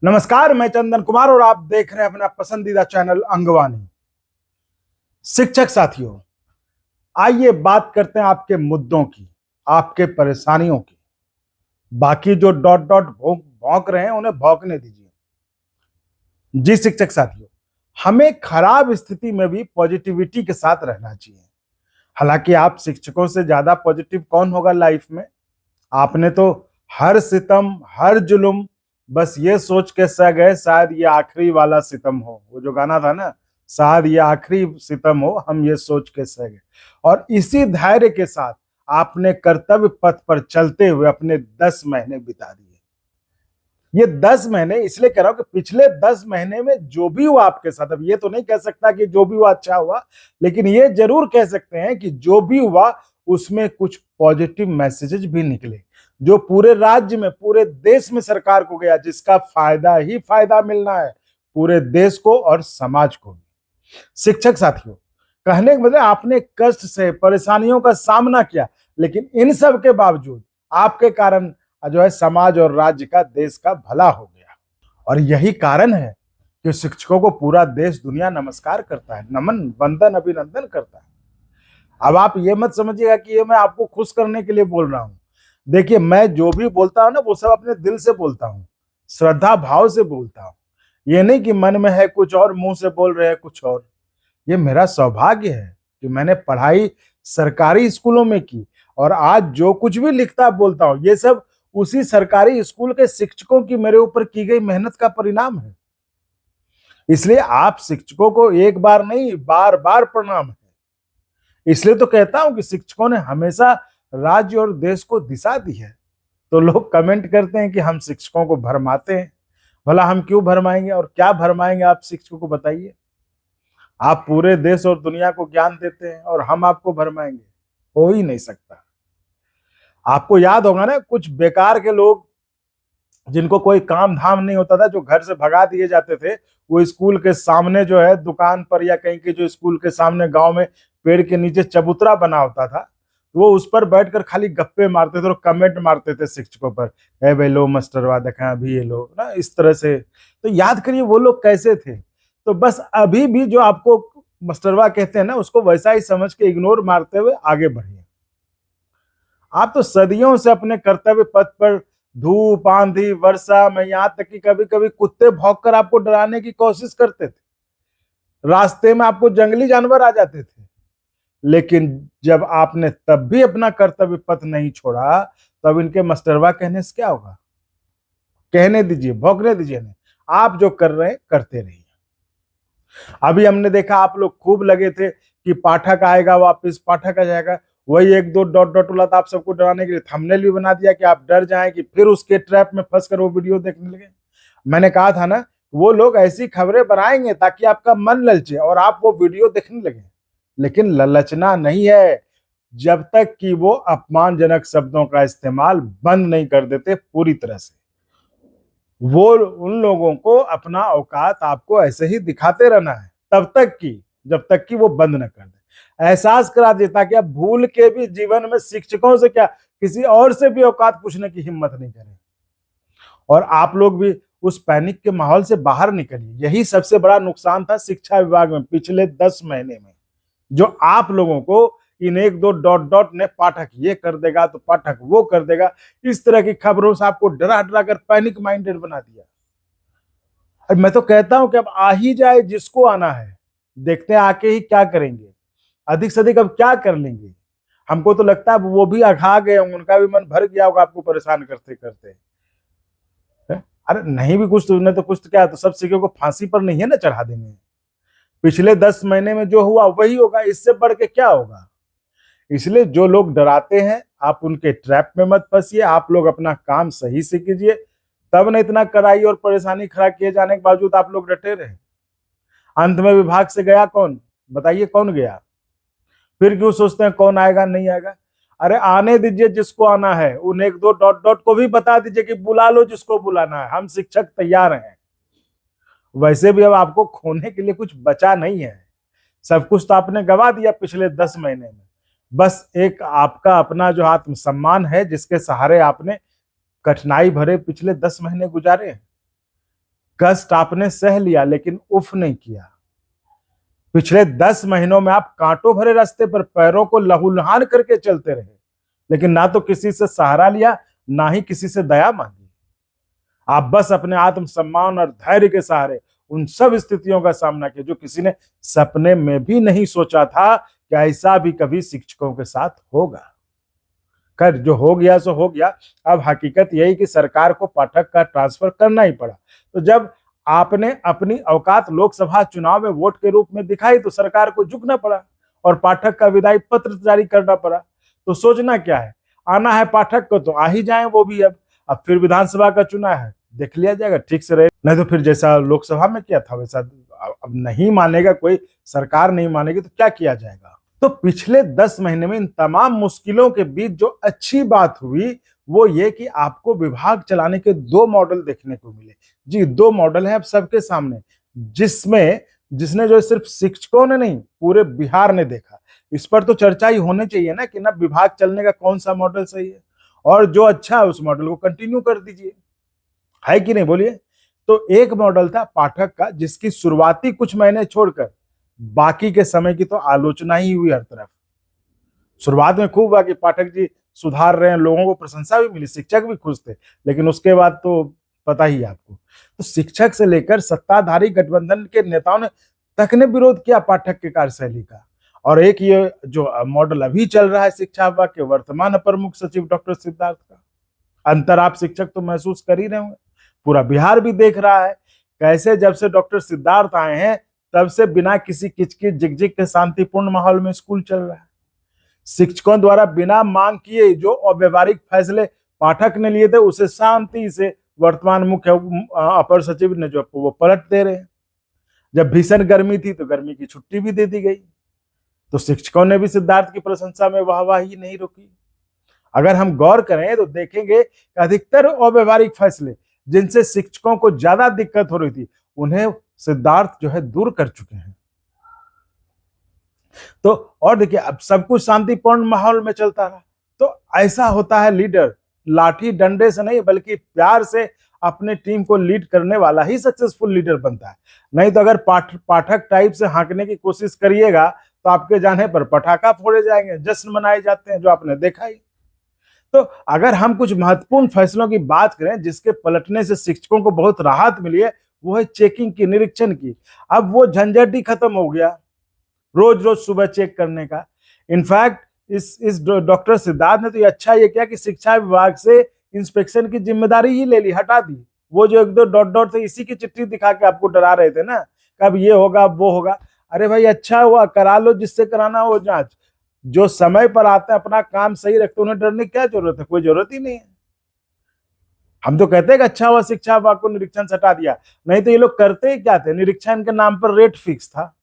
नमस्कार, मैं चंदन कुमार और आप देख रहे हैं अपना पसंदीदा चैनल अंगवानी। शिक्षक साथियों, आइए बात करते हैं आपके मुद्दों की, आपके परेशानियों की। बाकी जो डॉट डॉट भौंक रहे हैं उन्हें भौंकने दीजिए। जी शिक्षक साथियों, हमें खराब स्थिति में भी पॉजिटिविटी के साथ रहना चाहिए। हालांकि आप शिक्षकों से ज्यादा पॉजिटिव कौन होगा लाइफ में। आपने तो हर सितम, हर जुल्म बस ये सोच के सह गए शायद ये आखिरी वाला सितम हो। वो जो गाना था ना, शायद ये आखिरी सितम हो, हम ये सोच के सह गए। और इसी धैर्य के साथ आपने कर्तव्य पथ पर चलते हुए अपने 10 महीने बिता दिए। ये 10 महीने इसलिए कह रहा हूं कि पिछले 10 महीने में जो भी हुआ आपके साथ, अब ये तो नहीं कह सकता कि जो भी हुआ अच्छा हुआ, लेकिन ये जरूर कह सकते हैं कि जो भी हुआ उसमें कुछ पॉजिटिव मैसेजेस भी निकले, जो पूरे राज्य में, पूरे देश में सरकार को गया, जिसका फायदा ही फायदा मिलना है पूरे देश को और समाज को भी। शिक्षक साथियों, कहने के मतलब आपने कष्ट से, परेशानियों का सामना किया, लेकिन इन सब के बावजूद आपके कारण जो है समाज और राज्य का, देश का भला हो गया। और यही कारण है कि शिक्षकों को पूरा देश दुनिया नमस्कार करता है, नमन, वंदन, अभिनंदन करता है। अब आप ये मत समझिएगा कि ये मैं आपको खुश करने के लिए बोल रहा हूं। देखिए, मैं जो भी बोलता हूं ना, वो सब अपने दिल से बोलता हूं, श्रद्धा भाव से बोलता हूं। ये नहीं कि मन में है कुछ और, मुंह से बोल रहे हैं कुछ और। ये मेरा सौभाग्य है कि मैंने पढ़ाई सरकारी स्कूलों में की, और आज जो कुछ भी लिखता बोलता हूं, ये सब उसी सरकारी स्कूल के शिक्षकों की मेरे ऊपर की गई मेहनत का परिणाम है। इसलिए आप शिक्षकों को एक बार नहीं, बार बार प्रणाम है। इसलिए तो कहता हूं कि शिक्षकों ने हमेशा राज्य और देश को दिशा दी है। तो लोग कमेंट करते हैं कि हम शिक्षकों को भरमाते हैं। भला हम क्यों भरमाएंगे, और क्या भरमाएंगे आप शिक्षकों को, बताइए। आप पूरे देश और दुनिया को ज्ञान देते हैं और हम आपको भरमाएंगे? हो ही नहीं सकता। आपको याद होगा ना, कुछ बेकार के लोग जिनको कोई काम धाम नहीं होता था, जो घर से भगा दिए जाते थे, वो स्कूल के सामने जो है दुकान पर, या कहीं के जो स्कूल के सामने गांव में पेड़ के नीचे चबूतरा बना होता था, वो उस पर बैठकर खाली गप्पे मारते थे और कमेंट मारते थे शिक्षकों पर। है भाई, लो मास्टरवा देखा अभी ये लोग ना, इस तरह से। तो याद करिए वो लोग कैसे थे। तो बस अभी भी जो आपको मास्टरवा कहते हैं ना, उसको वैसा ही समझ के इग्नोर मारते हुए आगे बढ़िए। आप तो सदियों से अपने कर्तव्य पथ पर धूप, आंधी, वर्षा में, यहाँ तक कि कभी कभी कुत्ते भौंक कर आपको डराने की कोशिश करते थे। रास्ते में आपको जंगली जानवर आ जाते थे। लेकिन जब आपने तब भी अपना कर्तव्य पथ नहीं छोड़ा, तब इनके मास्टरवा कहने से क्या होगा। कहने दीजिए, भौंकने दीजिए नहीं। आप जो कर रहे हैं करते रहिए। अभी हमने देखा आप लोग खूब लगे थे कि पाठक आएगा वापस, पाठक आ जाएगा। वही एक दो डॉट डॉट वाला था, आप सबको डराने के लिए थंबनेल भी बना दिया कि आप डर जाएं, कि फिर उसके ट्रैप में फंसकर वो वीडियो देखने लगे। मैंने कहा था ना, वो लोग ऐसी खबरें बनाएंगे ताकि आपका मन ललचे और आप वो वीडियो देखने लगे। लेकिन ललचना नहीं है, जब तक कि वो अपमानजनक शब्दों का इस्तेमाल बंद नहीं कर देते पूरी तरह से। वो उन लोगों को अपना औकात आपको ऐसे ही दिखाते रहना है, तब तक कि, जब तक कि वो बंद न कर दे। एहसास करा देता कि अब भूल के भी जीवन में शिक्षकों से क्या, किसी और से भी औकात पूछने की हिम्मत नहीं करें। और आप लोग भी उस पैनिक के माहौल से बाहर निकलिए। यही सबसे बड़ा नुकसान था शिक्षा विभाग में पिछले 10 महीने में, जो आप लोगों को इन एक दो डॉट डॉट ने, पाठक ये कर देगा तो पाठक वो कर देगा, इस तरह की खबरों से आपको डरा डरा कर पैनिक माइंडेड बना दिया। और मैं तो कहता हूं कि अब आ ही जाए जिसको आना है, देखते हैं आके ही क्या करेंगे, अधिक से अधिक अब क्या कर लेंगे। हमको तो लगता है वो भी अघा गए होंगे, उनका भी मन भर गया होगा आपको परेशान करते करते। अरे नहीं भी कुछ तो उन्हें तो कुछ तो क्या, तो सब सिक्कों को फांसी पर नहीं है ना चढ़ा देंगे। पिछले 10 महीने में जो हुआ वही होगा, इससे बढ़ के क्या होगा। इसलिए जो लोग डराते हैं, आप उनके ट्रैप में मत फंसिए। आप लोग अपना काम सही से कीजिए, तब न इतना कड़ाई और परेशानी खड़ा किए जाने के बावजूद आप लोग डटे रहे। अंत में विभाग से गया कौन, बताइए कौन गया। फिर क्यों सोचते हैं कौन आएगा नहीं आएगा। अरे आने दीजिए जिसको आना है, उन एक दो डॉट डॉट को भी बता दीजिए कि बुला लो जिसको बुलाना है, हम शिक्षक तैयार हैं। वैसे भी अब आपको खोने के लिए कुछ बचा नहीं है, सब कुछ तो आपने गवा दिया पिछले 10 महीने में। बस एक आपका अपना जो आत्मसम्मान है, जिसके सहारे आपने कठिनाई भरे पिछले 10 महीने गुजारे हैं। कष्ट आपने सह लिया लेकिन उफ नहीं किया। पिछले 10 महीनों में आप कांटों भरे रास्ते पर पैरों को लहूलुहान करके चलते रहे, लेकिन ना तो किसी से सहारा लिया, ना ही किसी से दया मांगी। आप बस अपने आत्मसम्मान और धैर्य के सहारे उन सब स्थितियों का सामना किया जो किसी ने सपने में भी नहीं सोचा था कि ऐसा भी कभी शिक्षकों के साथ होगा। खैर, जो हो गया सो हो गया। अब हकीकत यही कि सरकार को पाठक का ट्रांसफर करना ही पड़ा। तो जब आपने अपनी औकात लोकसभा चुनाव में वोट के रूप में दिखाई तो सरकार को झुकना पड़ा और पाठक का विदाई पत्र जारी करना पड़ा। तो सोचना क्या है, आना है पाठक को तो आ ही जाए वो भी। अब फिर विधानसभा का चुनाव है, देख लिया जाएगा, ठीक से रहे, नहीं तो फिर जैसा लोकसभा में किया था वैसा। अब नहीं मानेगा कोई, सरकार नहीं मानेगी तो क्या किया जाएगा। तो पिछले 10 महीने में इन तमाम मुश्किलों के बीच जो अच्छी बात हुई वो ये कि आपको विभाग चलाने के 2 मॉडल देखने को मिले। जी, 2 मॉडल है अब सबके सामने, जिसने जो सिर्फ शिक्षकों ने नहीं पूरे बिहार ने देखा। इस पर तो चर्चा ही होनी चाहिए ना कि ना विभाग चलने का कौन सा मॉडल सही है, और जो अच्छा है उस मॉडल को कंटिन्यू कर दीजिए, है कि नहीं बोलिए। तो एक मॉडल था पाठक का, जिसकी शुरुआती कुछ महीने छोड़कर बाकी के समय की तो आलोचना ही हुई हर तरफ। शुरुआत में खूब हुआ कि पाठक जी सुधार रहे हैं, लोगों को प्रशंसा भी मिली, शिक्षक भी खुश थे, लेकिन उसके बाद तो पता ही है आपको। तो शिक्षक से लेकर सत्ताधारी गठबंधन के नेताओं ने तक ने विरोध किया पाठक की कार्यशैली का। और एक ये जो मॉडल अभी चल रहा है शिक्षा विभाग के वर्तमान अपर मुख्य सचिव डॉक्टर सिद्धार्थ का, अंतर आप शिक्षक तो महसूस कर ही रहे होंगे, पूरा बिहार भी देख रहा है कैसे जब से डॉक्टर सिद्धार्थ आए हैं तब से बिना किसी किचकिच झिकझिक के शांतिपूर्ण माहौल में स्कूल चल रहा है। शिक्षकों द्वारा बिना मांग किए जो अव्यवहारिक फैसले पाठक ने लिए थे उसे शांति से वर्तमान मुख्य अपर सचिव ने जो वो पलट दे रहे हैं। जब भीषण गर्मी थी तो गर्मी की छुट्टी भी दे दी गई, तो शिक्षकों ने भी सिद्धार्थ की प्रशंसा में वाहवाही नहीं रोकी। अगर हम गौर करें तो देखेंगे कि अधिकतर अव्यवहारिक फैसले जिनसे शिक्षकों को ज्यादा दिक्कत हो रही थी उन्हें सिद्धार्थ जो है दूर कर चुके हैं। तो और देखिए, अब सब कुछ शांतिपूर्ण माहौल में चलता रहा। तो ऐसा होता है लीडर, लाठी डंडे से नहीं बल्कि प्यार से अपने टीम को लीड करने वाला ही सक्सेसफुल लीडर बनता है। नहीं तो अगर पाठक टाइप से हाँकने की कोशिश करिएगा तो आपके जाने पर पटाखा फोड़े जाएंगे, जश्न मनाए जाते हैं, जो आपने देखा ही। तो अगर हम कुछ महत्वपूर्ण फैसलों की बात करें जिसके पलटने से शिक्षकों को बहुत राहत मिली है, वो है चेकिंग की, निरीक्षण की। अब वो झंझट ही खत्म हो गया रोज रोज सुबह चेक करने का। इनफैक्ट इस डॉक्टर सिद्धार्थ ने तो ये अच्छा ये किया कि शिक्षा विभाग से इंस्पेक्शन की जिम्मेदारी ही ले ली, हटा दी। वो जो 1-2 डॉट डॉट थे इसी की चिट्ठी दिखा के आपको डरा रहे थे ना, कब ये होगा अब वो होगा। अरे भाई, अच्छा हुआ, करा लो जिससे कराना हो जांच। जो समय पर आते हैं अपना काम सही रखते, उन्हें डरने की क्या जरूरत है, कोई जरूरत ही नहीं है। हम तो कहते हैं कि अच्छा हुआ शिक्षा विभाग को निरीक्षण से हटा दिया, नहीं तो ये लोग करते ही क्या थे, निरीक्षण के नाम पर रेट फिक्स था।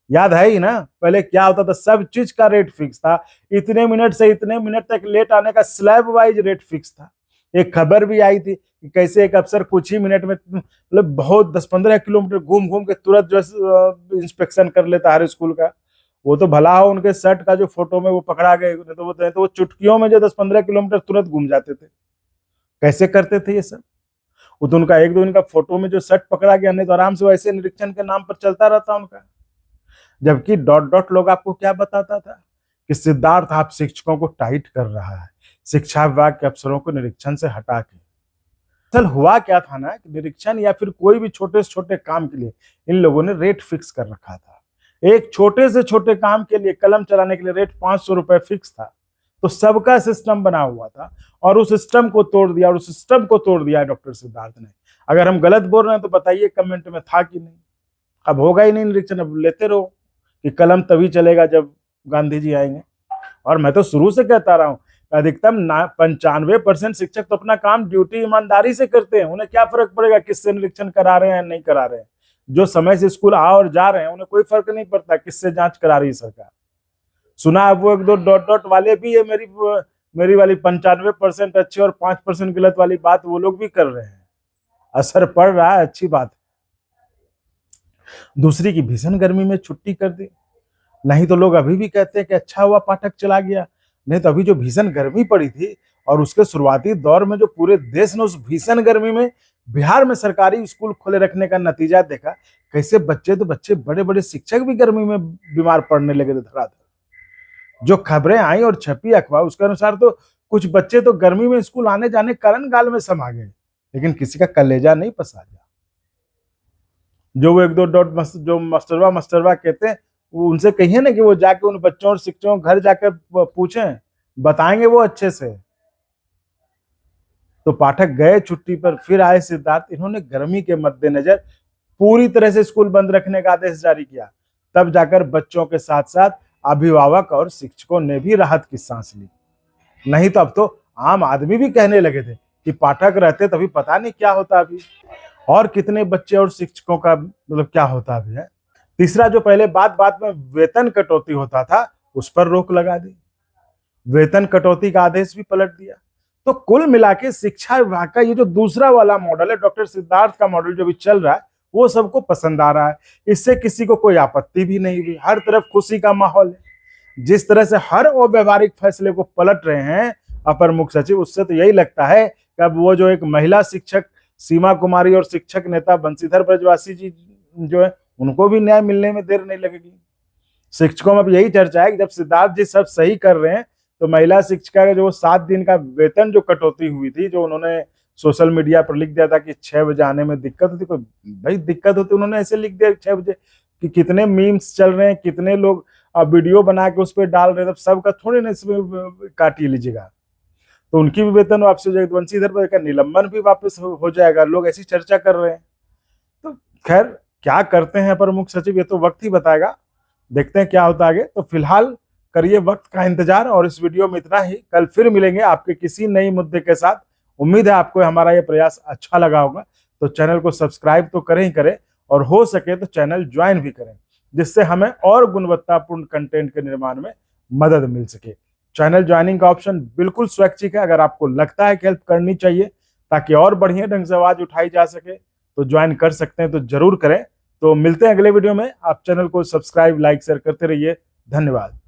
याद है ही ना, पहले क्या होता था, सब चीज का रेट फिक्स था। इतने मिनट से इतने मिनट तक लेट आने का स्लैब वाइज रेट फिक्स था। एक खबर भी आई थी कि कैसे एक अफसर कुछ ही मिनट में मतलब बहुत 10-15 किलोमीटर घूम घूम के तुरंत जो इंस्पेक्शन कर लेता हर स्कूल का। वो तो भला हो उनके शर्ट का जो फोटो में वो पकड़ा गए, तो वो चुटकियों में जो 10-15 किलोमीटर तुरंत घूम जाते थे। कैसे करते थे ये सब? वो तो उनका 1-2 दिन का फोटो में जो शर्ट पकड़ा गया, नहीं तो आराम से वैसे निरीक्षण के नाम पर चलता रहता उनका। जबकि डॉट डॉट लोग आपको क्या बताता था कि सिद्धार्थ आप शिक्षकों को टाइट कर रहा है, शिक्षा विभाग के अफसरों को निरीक्षण से हटा के। असल हुआ क्या था ना कि निरीक्षण या फिर कोई भी छोटे से छोटे काम के लिए इन लोगों ने रेट फिक्स कर रखा था। एक छोटे से छोटे काम के लिए कलम चलाने के लिए रेट 500 रुपए फिक्स था। तो सबका सिस्टम बना हुआ था और उस सिस्टम को तोड़ दिया डॉक्टर सिद्धार्थ ने। अगर हम गलत बोल रहे हैं तो बताइए कमेंट में, था कि नहीं। अब होगा ही नहीं निरीक्षण, अब लेते रहो कि कलम तभी चलेगा जब गांधी जी आएंगे। और मैं तो शुरू से कहता रहा हूं, अधिकतम 95% शिक्षक तो अपना काम ड्यूटी ईमानदारी से करते हैं। उन्हें क्या फर्क पड़ेगा किससे निरीक्षण करा रहे हैं नहीं करा रहे हैं। जो समय से स्कूल आ और जा रहे हैं उन्हें कोई फर्क नहीं पड़ता किससे जांच करा रही है सरकार। सुना है वो 1-2 डॉट डॉट वाले भी है, मेरी वाली 95% अच्छी और 5% गलत वाली बात वो लोग भी कर रहे हैं। असर पड़ रहा है, अच्छी बात है। दूसरी की भीषण गर्मी में छुट्टी कर दी, नहीं तो लोग अभी भी कहते हैं कि अच्छा हुआ पाठक चला गया। नहीं तो अभी जो भीषण गर्मी पड़ी थी और उसके शुरुआती दौर में जो पूरे देश ने उस भीषण गर्मी में बिहार में सरकारी स्कूल खुले रखने का नतीजा देखा, कैसे बच्चे बड़े बड़े शिक्षक भी गर्मी में बीमार पड़ने लगे थे धड़ाधड़। जो खबरें आई और छपी अखबार उसके अनुसार तो कुछ बच्चे तो गर्मी में स्कूल आने जाने के कारण गाल में समा गए, लेकिन किसी का कलेजा नहीं पसा गया। जो वो एक दो डॉट जो मस्टरवा कहते हैं, वो उनसे कहिए ना कि वो जाके उन बच्चों और शिक्षकों घर जाकर पूछें, बताएंगे वो अच्छे से। तो पाठक गए छुट्टी पर, फिर आए सिद्धार्थ। इन्होंने गर्मी के मद्देनजर पूरी तरह से स्कूल बंद रखने का आदेश जारी किया। तब जाकर बच्चों के साथ साथ अभिभावक और शिक्षकों ने भी राहत की सांस ली। नहीं तो अब तो आम आदमी भी कहने लगे थे कि पाठक रहते तभी पता नहीं क्या होता अभी, और कितने बच्चे और शिक्षकों का मतलब क्या होता अभी है। तीसरा, जो पहले बात बात में वेतन कटौती होता था, उस पर रोक लगा दी। वेतन कटौती का आदेश भी पलट दिया। तो कुल मिला के शिक्षा विभाग का ये जो दूसरा वाला मॉडल है, डॉक्टर सिद्धार्थ का मॉडल जो भी चल रहा है, वो सबको पसंद आ रहा है। इससे किसी को कोई आपत्ति भी नहीं हुई, हर तरफ खुशी का माहौल है। जिस तरह से हर अव्यवहारिक फैसले को पलट रहे हैं अपर मुख्य सचिव, उससे तो यही लगता है कि अब वो जो एक महिला शिक्षक सीमा कुमारी और शिक्षक नेता बंशीधर ब्रजवासी जी जो है, उनको भी न्याय मिलने में देर नहीं लगेगी। शिक्षकों में अब यही चर्चा है कि जब सिद्धार्थ जी सब सही कर रहे हैं, तो महिला शिक्षिका का जो 7 दिन का वेतन जो कटौती हुई थी, जो उन्होंने सोशल मीडिया पर लिख दिया था कि 6 बजे आने में दिक्कत होती, कोई भाई दिक्कत होती, उन्होंने ऐसे लिख दिया 6 बजे, कि कितने मीम्स चल रहे हैं, कितने लोग वीडियो बना के उस पर डाल रहे हैं, तब सबका थोड़ी ना इसमें काटिए लीजिएगा। तो उनकी भी वेतन वापस हो जाएगी, वंशीधर पर का निलंबन भी वापस हो जाएगा। लोग ऐसी चर्चा कर रहे हैं। तो खैर क्या करते हैं अपर मुख्य सचिव, ये तो वक्त ही बताएगा। देखते हैं क्या होता है आगे। तो फिलहाल करिए वक्त का इंतजार, और इस वीडियो में इतना ही। कल फिर मिलेंगे आपके किसी नई मुद्दे के साथ। उम्मीद है आपको हमारा ये प्रयास अच्छा लगा होगा। तो चैनल को सब्सक्राइब तो करें ही करें, और हो सके तो चैनल ज्वाइन भी करें, जिससे हमें और गुणवत्तापूर्ण कंटेंट के निर्माण में मदद मिल सके। चैनल ज्वाइनिंग का ऑप्शन बिल्कुल स्वैच्छिक है। अगर आपको लगता है कि हेल्प करनी चाहिए ताकि और बढ़िया ढंग से आवाज उठाई जा सके, तो ज्वाइन कर सकते हैं, तो जरूर करें। तो मिलते हैं अगले वीडियो में। आप चैनल को सब्सक्राइब, लाइक, शेयर करते रहिए। धन्यवाद।